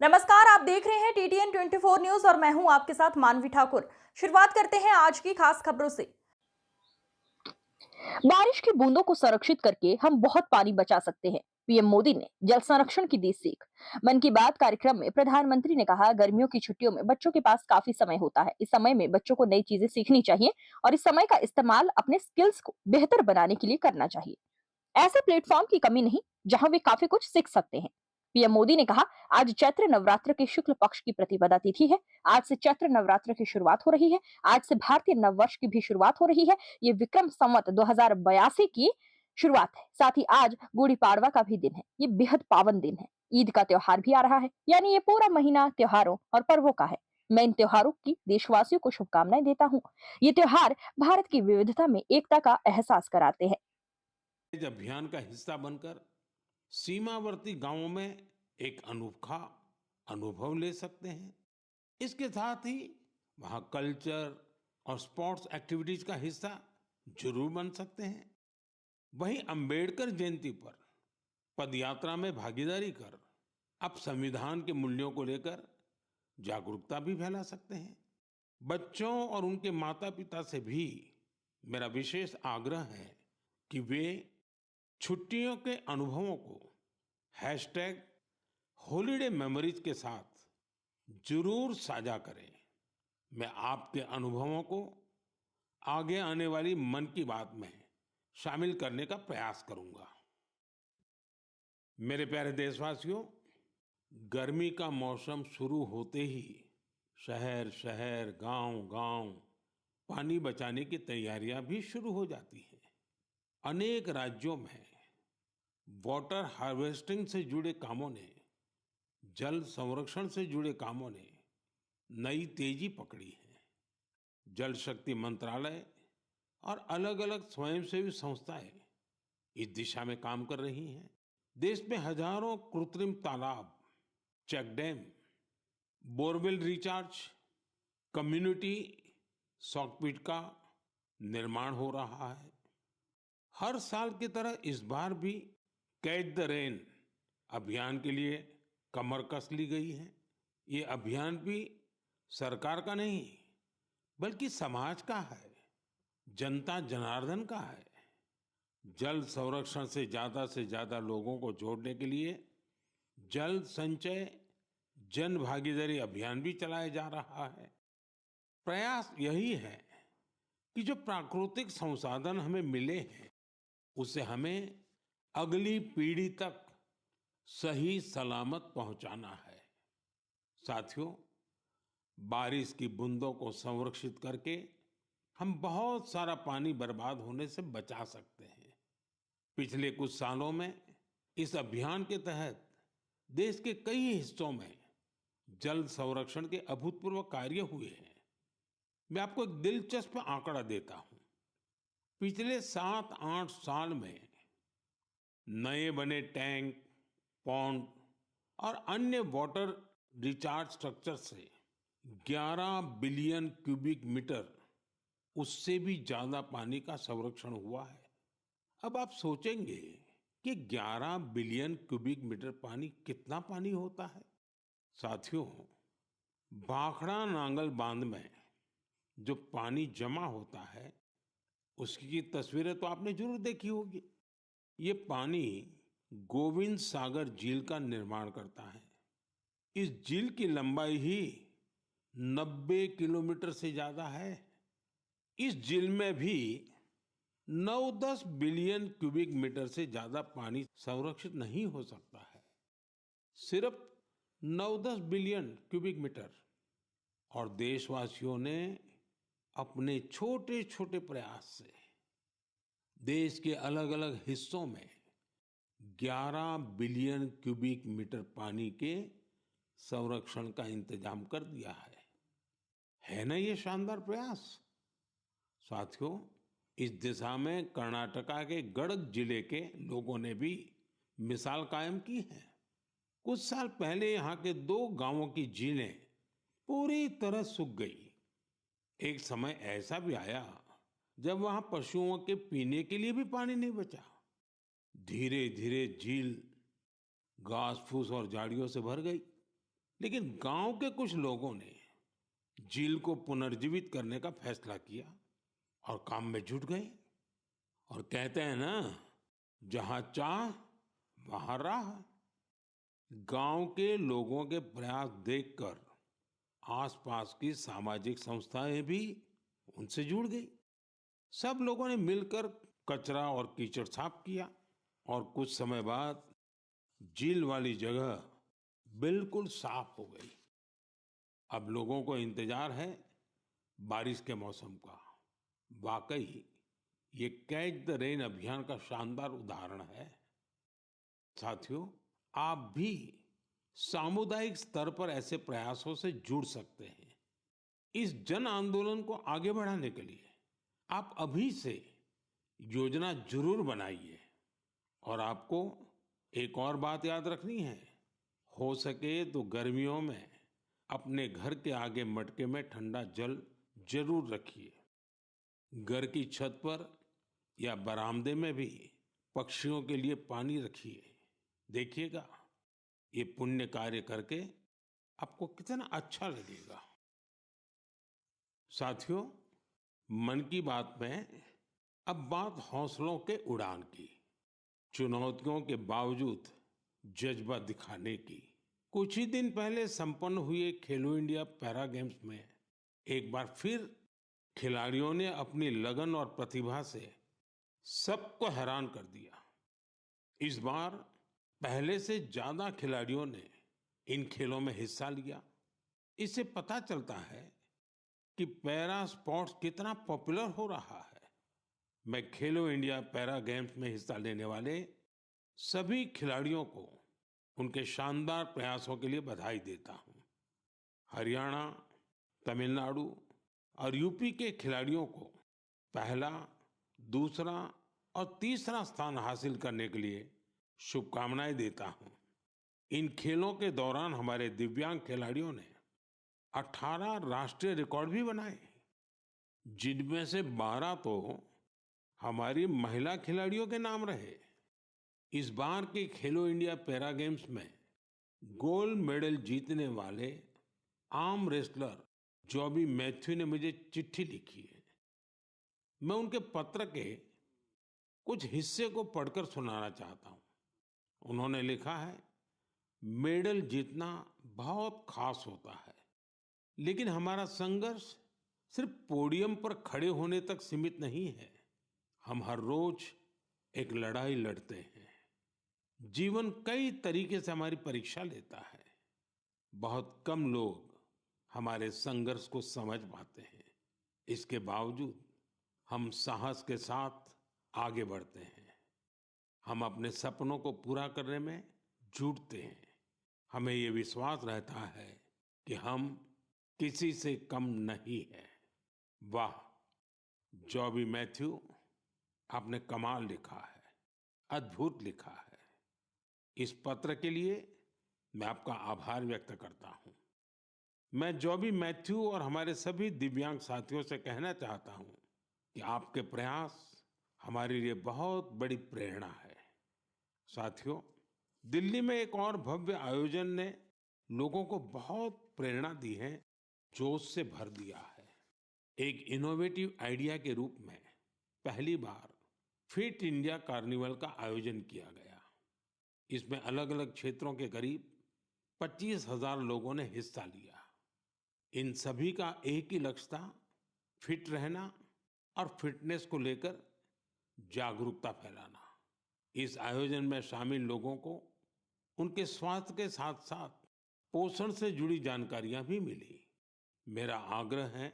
नमस्कार, आप देख रहे हैं टीटीएन 24 न्यूज और मैं हूं आपके साथ मानवी ठाकुर। शुरुआत करते हैं आज की खास खबरों से। बारिश की बूंदों को संरक्षित करके हम बहुत पानी बचा सकते हैं। पीएम मोदी ने जल संरक्षण की दी सीख। मन की बात कार्यक्रम में प्रधानमंत्री ने कहा, गर्मियों की छुट्टियों में बच्चों के पास काफी समय होता है। इस समय में बच्चों को नई चीजें सीखनी चाहिए और इस समय का इस्तेमाल अपने स्किल्स को बेहतर बनाने के लिए करना चाहिए। ऐसे प्लेटफॉर्म की कमी नहीं जहां वे काफी कुछ सीख सकते हैं। पीएम मोदी ने कहा, आज चैत्र नवरात्र के शुक्ल पक्ष की प्रतिपदा तिथि है। आज से चैत्र नवरात्र की शुरुआत हो रही है। आज से भारतीय नववर्ष की भी शुरुआत हो रही है। ये विक्रम संवत 2082 की शुरुआत है। साथ ही आज गुड़ी पाड़वा का भी दिन है। ये बेहद पावन दिन है। ईद का त्योहार भी आ रहा है, यानी ये पूरा महीना त्योहारों और पर्वों का है। मैं इन त्योहारों की देशवासियों को शुभकामनाएं देता हूँ। ये त्योहार भारत की विविधता में एकता का एहसास कराते हैं। इस अभियान का हिस्सा बनकर सीमावर्ती गांवों में एक अनोखा अनुभव ले सकते हैं। इसके साथ ही वहां कल्चर और स्पोर्ट्स एक्टिविटीज का हिस्सा जरूर बन सकते हैं। वहीं अंबेडकर जयंती पर पदयात्रा में भागीदारी कर आप संविधान के मूल्यों को लेकर जागरूकता भी फैला सकते हैं। बच्चों और उनके माता पिता से भी मेरा विशेष आग्रह है कि वे छुट्टियों के अनुभवों को हैशटैग हॉलीडे मेमोरीज के साथ जरूर साझा करें। मैं आपके अनुभवों को आगे आने वाली मन की बात में शामिल करने का प्रयास करूंगा। मेरे प्यारे देशवासियों, गर्मी का मौसम शुरू होते ही शहर शहर गांव गांव पानी बचाने की तैयारियां भी शुरू हो जाती हैं। अनेक राज्यों में वाटर हार्वेस्टिंग से जुड़े कामों ने, जल संरक्षण से जुड़े कामों ने नई तेजी पकड़ी है। जल शक्ति मंत्रालय और अलग-अलग स्वयंसेवी संस्थाएं इस दिशा में काम कर रही हैं। देश में हजारों कृत्रिम तालाब, check dam, borewell recharge, community soak pit का निर्माण हो रहा है। हर साल की तरह इस बार भी कैच द रेन अभियान के लिए कमर कस ली गई है। ये अभियान भी सरकार का नहीं, बल्कि समाज का है, जनता जनार्दन का है। जल संरक्षण से ज्यादा लोगों को जोड़ने के लिए जल संचय जन भागीदारी अभियान भी चलाया जा रहा है। प्रयास यही है कि जो प्राकृतिक संसाधन हमें मिले हैं, उसे हमें अगली पीढ़ी तक सही सलामत पहुंचाना है। साथियों, बारिश की बूंदों को संरक्षित करके हम बहुत सारा पानी बर्बाद होने से बचा सकते हैं। पिछले कुछ सालों में इस अभियान के तहत देश के कई हिस्सों में जल संरक्षण के अभूतपूर्व कार्य हुए हैं। मैं आपको एक दिलचस्प आंकड़ा देता हूं। पिछले 7-8 साल में नए बने टैंक, पॉन्ड और अन्य वाटर रिचार्ज स्ट्रक्चर से 11 बिलियन क्यूबिक मीटर, उससे भी ज्यादा पानी का संरक्षण हुआ है। अब आप सोचेंगे कि 11 बिलियन क्यूबिक मीटर पानी कितना पानी होता है। साथियों, भाखड़ा नांगल बांध में जो पानी जमा होता है, उसकी तस्वीरें तो आपने जरूर देखी होगी। ये पानी गोविंद सागर झील का निर्माण करता है। इस झील की लंबाई ही 90 किलोमीटर से ज्यादा है। इस झील में भी 9-10 बिलियन क्यूबिक मीटर से ज्यादा पानी संरक्षित नहीं हो सकता है। सिर्फ 9-10 बिलियन क्यूबिक मीटर। और देशवासियों ने अपने छोटे छोटे प्रयास से देश के अलग अलग हिस्सों में 11 बिलियन क्यूबिक मीटर पानी के संरक्षण का इंतजाम कर दिया है ना ये शानदार प्रयास। साथियों, इस दिशा में कर्नाटका के गडक जिले के लोगों ने भी मिसाल कायम की है। कुछ साल पहले यहाँ के 2 गांवों की झीलें पूरी तरह सूख गई। एक समय ऐसा भी आया जब वहां पशुओं के पीने के लिए भी पानी नहीं बचा। धीरे धीरे झील घास फूस और झाड़ियों से भर गई। लेकिन गांव के कुछ लोगों ने झील को पुनर्जीवित करने का फैसला किया और काम में जुट गए। और कहते हैं ना, जहां चाह वहां राह। गांव के लोगों के प्रयास देखकर आसपास की सामाजिक संस्थाएं भी उनसे जुड़ गई। सब लोगों ने मिलकर कचरा और कीचड़ साफ किया और कुछ समय बाद झील वाली जगह बिल्कुल साफ हो गई। अब लोगों को इंतजार है बारिश के मौसम का। वाकई ये कैच द रेन अभियान का शानदार उदाहरण है। साथियों, आप भी सामुदायिक स्तर पर ऐसे प्रयासों से जुड़ सकते हैं। इस जन आंदोलन को आगे बढ़ाने के लिए आप अभी से योजना जरूर बनाइए। और आपको एक और बात याद रखनी है, हो सके तो गर्मियों में अपने घर के आगे मटके में ठंडा जल जरूर रखिए। घर की छत पर या बरामदे में भी पक्षियों के लिए पानी रखिए। देखिएगा, ये पुण्य कार्य करके आपको कितना अच्छा लगेगा। साथियों, मन की बात में अब बात हौसलों के उड़ान की, चुनौतियों के बावजूद जज्बा दिखाने की। कुछ ही दिन पहले संपन्न हुए खेलो इंडिया पैरा गेम्स में एक बार फिर खिलाड़ियों ने अपनी लगन और प्रतिभा से सबको हैरान कर दिया। इस बार पहले से ज्यादा खिलाड़ियों ने इन खेलों में हिस्सा लिया। इससे पता चलता है कि पैरा स्पोर्ट्स कितना पॉपुलर हो रहा है। मैं खेलो इंडिया पैरा गेम्स में हिस्सा लेने वाले सभी खिलाड़ियों को उनके शानदार प्रयासों के लिए बधाई देता हूं। हरियाणा, तमिलनाडु और यूपी के खिलाड़ियों को पहला, दूसरा और तीसरा स्थान हासिल करने के लिए शुभकामनाएं देता हूं। इन खेलों के दौरान हमारे दिव्यांग खिलाड़ियों ने 18 राष्ट्रीय रिकॉर्ड भी बनाए, जिनमें से 12 तो हमारी महिला खिलाड़ियों के नाम रहे। इस बार के खेलो इंडिया पैरा गेम्स में गोल्ड मेडल जीतने वाले आर्म रेसलर जॉबी मैथ्यू ने मुझे चिट्ठी लिखी है। मैं उनके पत्र के कुछ हिस्से को पढ़कर सुनाना चाहता हूं। उन्होंने लिखा है, मेडल जीतना बहुत खास होता है, लेकिन हमारा संघर्ष सिर्फ पोडियम पर खड़े होने तक सीमित नहीं है। हम हर रोज एक लड़ाई लड़ते हैं। जीवन कई तरीके से हमारी परीक्षा लेता है। बहुत कम लोग हमारे संघर्ष को समझ पाते हैं। इसके बावजूद हम साहस के साथ आगे बढ़ते हैं। हम अपने सपनों को पूरा करने में जुटते हैं। हमें ये विश्वास रहता है कि हम किसी से कम नहीं हैं। वाह जॉबी मैथ्यू, आपने कमाल लिखा है, अद्भुत लिखा है। इस पत्र के लिए मैं आपका आभार व्यक्त करता हूं। मैं जॉबी मैथ्यू और हमारे सभी दिव्यांग साथियों से कहना चाहता हूं कि आपके प्रयास हमारे लिए बहुत बड़ी प्रेरणा है। साथियों, दिल्ली में एक और भव्य आयोजन ने लोगों को बहुत प्रेरणा दी है, जोश से भर दिया है। एक इनोवेटिव आइडिया के रूप में पहली बार फिट इंडिया कार्निवल का आयोजन किया गया। इसमें अलग अलग क्षेत्रों के करीब 25,000 लोगों ने हिस्सा लिया। इन सभी का एक ही लक्ष्य था, फिट रहना और फिटनेस को लेकर जागरूकता फैलाना। इस आयोजन में शामिल लोगों को उनके स्वास्थ्य के साथ साथ पोषण से जुड़ी जानकारियां भी मिली। मेरा आग्रह है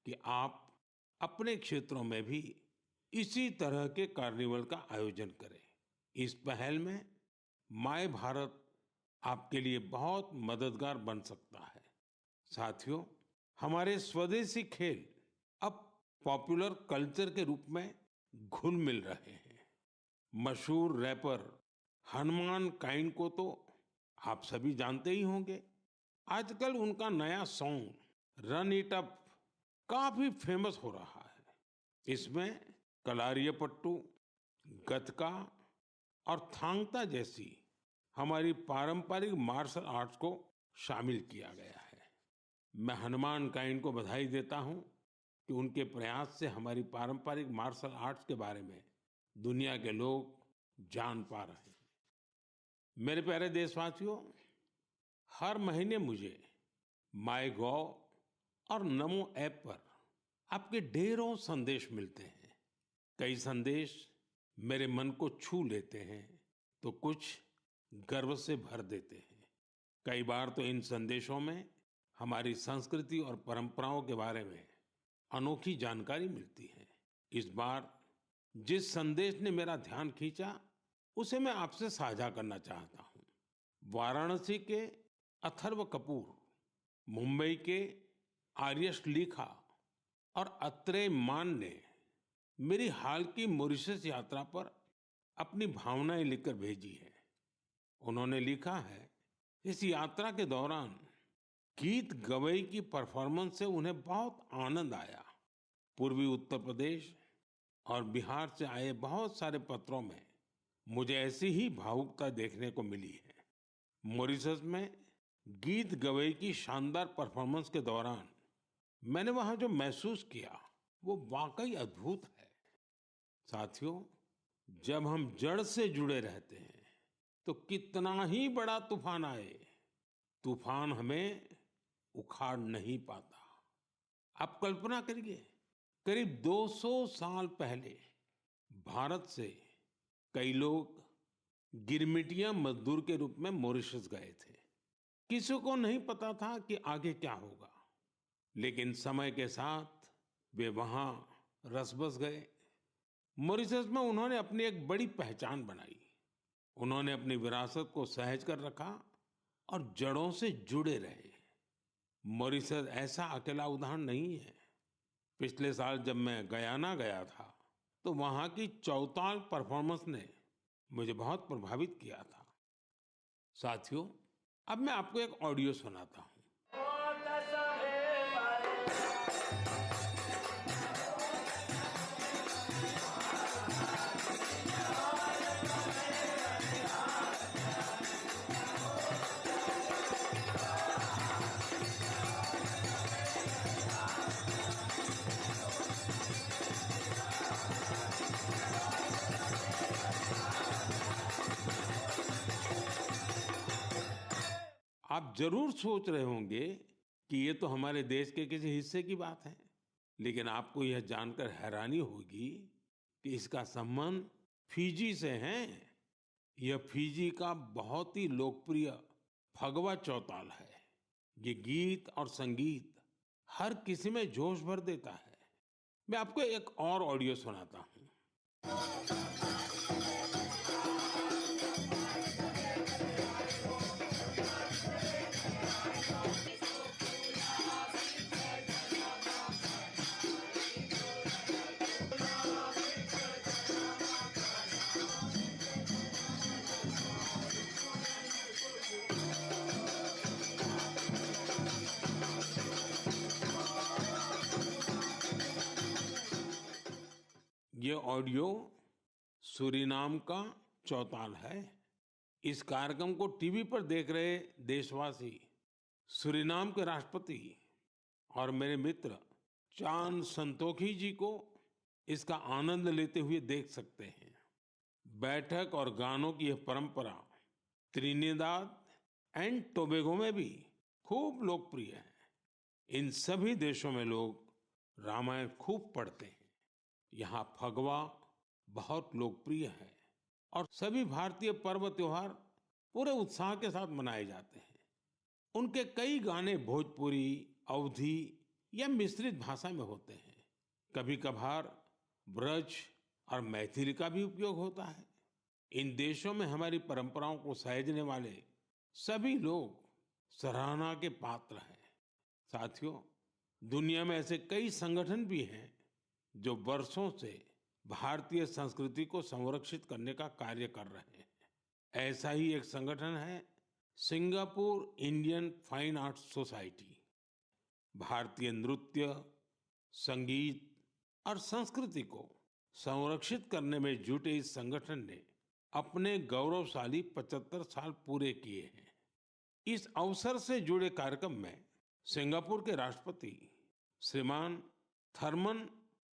कि आप अपने क्षेत्रों में भी इसी तरह के कार्निवल का आयोजन करें। इस पहल में माय भारत आपके लिए बहुत मददगार बन सकता है। साथियों, हमारे स्वदेशी खेल अब पॉपुलर कल्चर के रूप में घुल मिल रहे हैं। मशहूर रैपर हनुमान काइंड को तो आप सभी जानते ही होंगे। आजकल उनका नया सॉन्ग रन इट अप काफी फेमस हो रहा है। इसमें कलारियपट्टू, गतका और थांगता जैसी हमारी पारंपरिक मार्शल आर्ट्स को शामिल किया गया है। मैं हनुमान काइंड को बधाई देता हूं कि उनके प्रयास से हमारी पारंपरिक मार्शल आर्ट्स के बारे में दुनिया के लोग जान पा रहे हैं। मेरे प्यारे देशवासियों, हर महीने मुझे माय गॉव और नमो ऐप पर आपके ढेरों संदेश मिलते हैं। कई संदेश मेरे मन को छू लेते हैं तो कुछ गर्व से भर देते हैं। कई बार तो इन संदेशों में हमारी संस्कृति और परंपराओं के बारे में अनोखी जानकारी मिलती है। इस बार जिस संदेश ने मेरा ध्यान खींचा उसे मैं आपसे साझा करना चाहता हूँ। वाराणसी के अथर्व कपूर, मुंबई के आर्यश लिखा और अत्रेय मान ने मेरी हाल की मॉरिशस यात्रा पर अपनी भावनाएं लिखकर भेजी है। उन्होंने लिखा है, इस यात्रा के दौरान गीत गवई की परफॉर्मेंस से उन्हें बहुत आनंद आया। पूर्वी उत्तर प्रदेश और बिहार से आए बहुत सारे पत्रों में मुझे ऐसी ही भावुकता देखने को मिली है। मॉरिशस में गीत गवई की शानदार परफॉर्मेंस के दौरान मैंने वहां जो महसूस किया वो वाकई अद्भुत है। साथियों, जब हम जड़ से जुड़े रहते हैं तो कितना ही बड़ा तूफान आए, तूफान हमें उखाड़ नहीं पाता। आप कल्पना करिए, करीब 200 साल पहले भारत से कई लोग गिरमिटिया मजदूर के रूप में मॉरिशस गए थे। किसी को नहीं पता था कि आगे क्या होगा, लेकिन समय के साथ वे वहां रस बस गए। मॉरिशस में उन्होंने अपनी एक बड़ी पहचान बनाई। उन्होंने अपनी विरासत को सहेज कर रखा और जड़ों से जुड़े रहे। मॉरिशस ऐसा अकेला उदाहरण नहीं है। पिछले साल जब मैं गयाना गया था तो वहां की चौताल परफॉर्मेंस ने मुझे बहुत प्रभावित किया था। साथियों, अब मैं आपको एक ऑडियो सुनाता हूं। आप जरूर सोच रहे होंगे कि ये तो हमारे देश के किसी हिस्से की बात है, लेकिन आपको यह जानकर हैरानी होगी कि इसका संबंध फिजी से है। यह फिजी का बहुत ही लोकप्रिय फगवा चौताल है। ये गीत और संगीत हर किसी में जोश भर देता है। मैं आपको एक और ऑडियो सुनाता हूँ। ये ऑडियो सूरीनाम का चौताल है। इस कार्यक्रम को टीवी पर देख रहे देशवासी सूरीनाम के राष्ट्रपति और मेरे मित्र चान संतोखी जी को इसका आनंद लेते हुए देख सकते हैं। बैठक और गानों की यह परंपरा त्रिनिदाद एंड टोबैगो में भी खूब लोकप्रिय है। इन सभी देशों में लोग रामायण खूब पढ़ते हैं। यहाँ फगवा बहुत लोकप्रिय है और सभी भारतीय पर्व त्योहार पूरे उत्साह के साथ मनाए जाते हैं। उनके कई गाने भोजपुरी, अवधी या मिश्रित भाषा में होते हैं। कभी कभार ब्रज और मैथिली का भी उपयोग होता है। इन देशों में हमारी परंपराओं को सहेजने वाले सभी लोग सराहना के पात्र हैं। साथियों, दुनिया में ऐसे कई संगठन भी हैं जो वर्षों से भारतीय संस्कृति को संरक्षित करने का कार्य कर रहे हैं। ऐसा ही एक संगठन है Singapore Indian fine arts society. भारतीय नृत्य, संगीत और संस्कृति को संरक्षित करने में जुटे इस संगठन ने अपने गौरवशाली 75 साल पूरे किए हैं। इस अवसर से जुड़े कार्यक्रम में सिंगापुर के राष्ट्रपति श्रीमान थरमन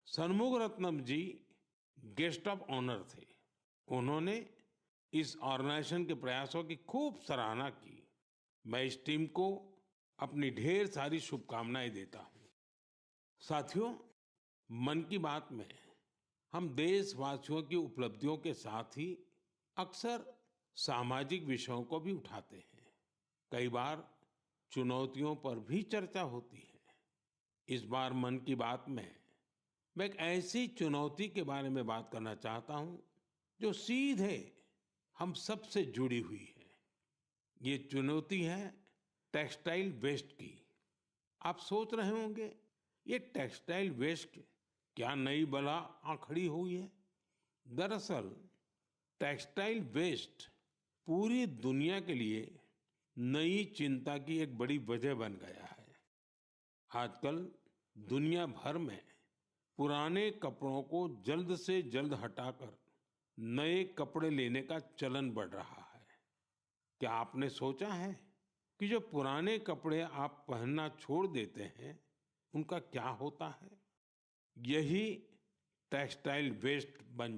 शनमुगरत्नम जी गेस्ट ऑफ ऑनर थे। उन्होंने इस ऑर्गेनाइजेशन के प्रयासों की खूब सराहना की। मैं इस टीम को अपनी ढेर सारी शुभकामनाएं देता हूं। साथियों, मन की बात में हम देशवासियों की उपलब्धियों के साथ ही अक्सर सामाजिक विषयों को भी उठाते हैं। कई बार चुनौतियों पर भी चर्चा होती है। इस बार मन की बात में मैं एक ऐसी चुनौती के बारे में बात करना चाहता हूं जो सीधे हम सबसे जुड़ी हुई है। ये चुनौती है टेक्सटाइल वेस्ट की। आप सोच रहे होंगे, ये टेक्सटाइल वेस्ट क्या नई बला आ खड़ी हुई है? दरअसल टेक्सटाइल वेस्ट पूरी दुनिया के लिए नई चिंता की एक बड़ी वजह बन गया है। आजकल दुनिया भर में पुराने कपड़ों को जल्द से जल्द हटाकर नए कपड़े लेने का चलन बढ़ रहा है। क्या आपने सोचा है कि जो पुराने कपड़े आप पहनना छोड़ देते हैं, उनका क्या होता है? यही टेक्सटाइल वेस्ट बन